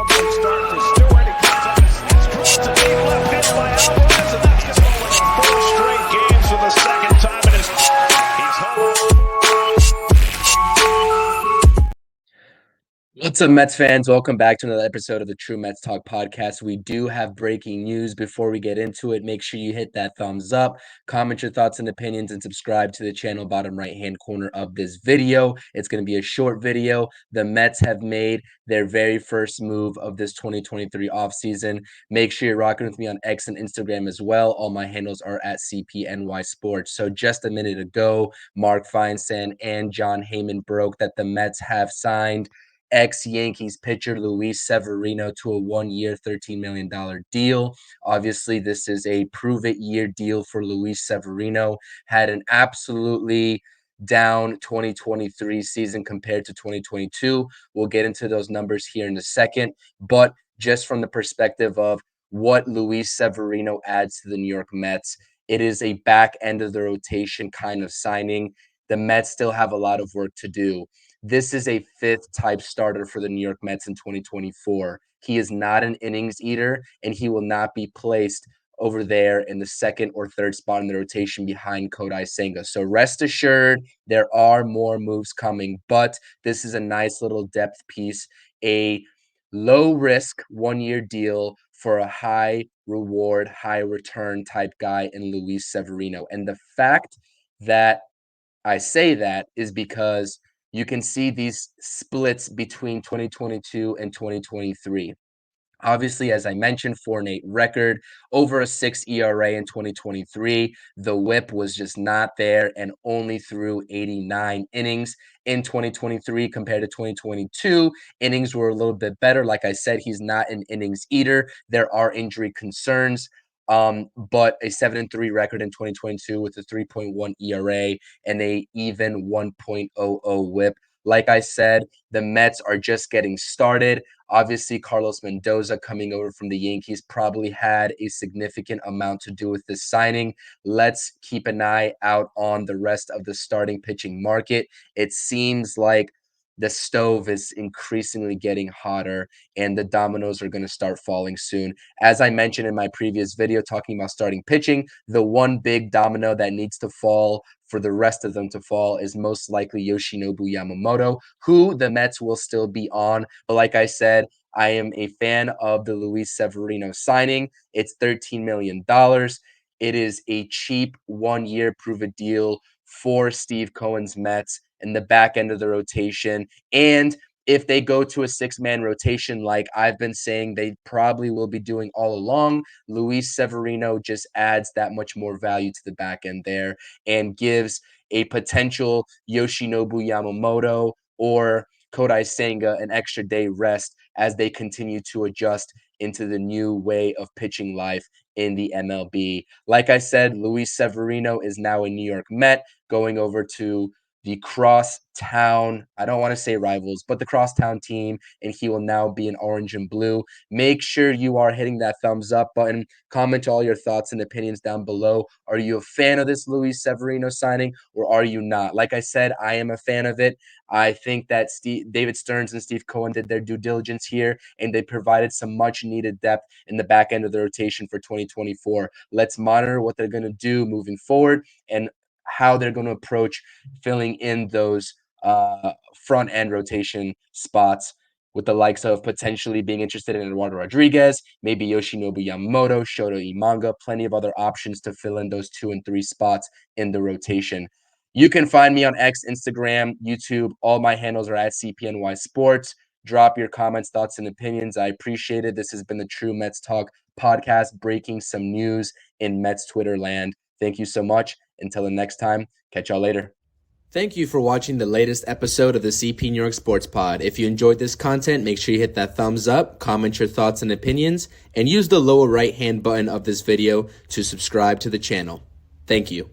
Start to Stewart. He comes up and it's crossed to deep left field by Alvarez, and that's going to win 4 straight games for the second time in his. He's home. What's up, Mets fans? Welcome back to another episode of the True Mets Talk podcast. We do have breaking news. Before we get into it, make sure you hit that thumbs up, comment your thoughts and opinions, and subscribe to the channel bottom right-hand corner of this video. It's going to be a short video. The Mets have made their very first move of this 2023 offseason. Make sure you're rocking with me on X and Instagram as well. All my handles are at CPNY Sports. So just a minute ago, Mark Feinsand and John Heyman broke that the Mets have signed ex-Yankees pitcher Luis Severino to a 1-year, $13 million deal. Obviously, this is a prove-it-year deal for Luis Severino. Had an absolutely down 2023 season compared to 2022. We'll get into those numbers here in a second, but just from the perspective of what Luis Severino adds to the New York Mets, it is a back end of the rotation kind of signing. The Mets still have a lot of work to do. This is a fifth type starter for the New York Mets in 2024. He is not an innings eater, and he will not be placed over there in the second or third spot in the rotation behind Kodai Senga. So rest assured, there are more moves coming, but this is a nice little depth piece, a low risk 1-year deal for a high reward, high return type guy in Luis Severino. And the fact that I say that is because you can see these splits between 2022 and 2023. Obviously, as I mentioned, 4-8 record, over a 6 ERA in 2023. The whip was just not there and only threw 89 innings in 2023 compared to 2022. Innings were a little bit better. Like I said, he's not an innings eater. There are injury concerns. But a 7-3 record in 2022 with a 3.1 ERA and a even 1.00 whip. Like I said, the Mets are just getting started. Obviously, Carlos Mendoza coming over from the Yankees probably had a significant amount to do with this signing. Let's keep an eye out on the rest of the starting pitching market. It seems like the stove is increasingly getting hotter and the dominoes are going to start falling soon. As I mentioned in my previous video talking about starting pitching, the one big domino that needs to fall for the rest of them to fall is most likely Yoshinobu Yamamoto, who the Mets will still be on. But like I said, I am a fan of the Luis Severino signing. It's $13 million. It is a cheap 1-year prove-it deal for Steve Cohen's Mets in the back end of the rotation. And if they go to a 6-man rotation, like I've been saying they probably will be doing all along, Luis Severino just adds that much more value to the back end there and gives a potential Yoshinobu Yamamoto or Kodai Senga an extra day rest as they continue to adjust into the new way of pitching life in the MLB. Like I said, Luis Severino is now a New York Met going over to the crosstown, I don't want to say rivals, but the crosstown team, and he will now be in orange and blue. Make sure you are hitting that thumbs up button. Comment all your thoughts and opinions down below. Are you a fan of this Luis Severino signing, or are you not? Like I said, I am a fan of it. I think that David Stearns and Steve Cohen did their due diligence here, and they provided some much-needed depth in the back end of the rotation for 2024. Let's monitor what they're going to do moving forward and how they're going to approach filling in those front end rotation spots with the likes of potentially being interested in Eduardo Rodriguez, maybe Yoshinobu Yamamoto, Shota Imanga, plenty of other options to fill in those 2 and 3 spots in the rotation. You can find me on X, Instagram, YouTube. All my handles are at CPNY Sports. Drop your comments, thoughts, and opinions. I appreciate it. This has been the True Mets Talk podcast, breaking some news in Mets Twitter land. Thank you so much. Until the next time, catch y'all later. Thank you for watching the latest episode of the CP New York Sports Pod. If you enjoyed this content, make sure you hit that thumbs up, comment your thoughts and opinions, and use the lower right-hand button of this video to subscribe to the channel. Thank you.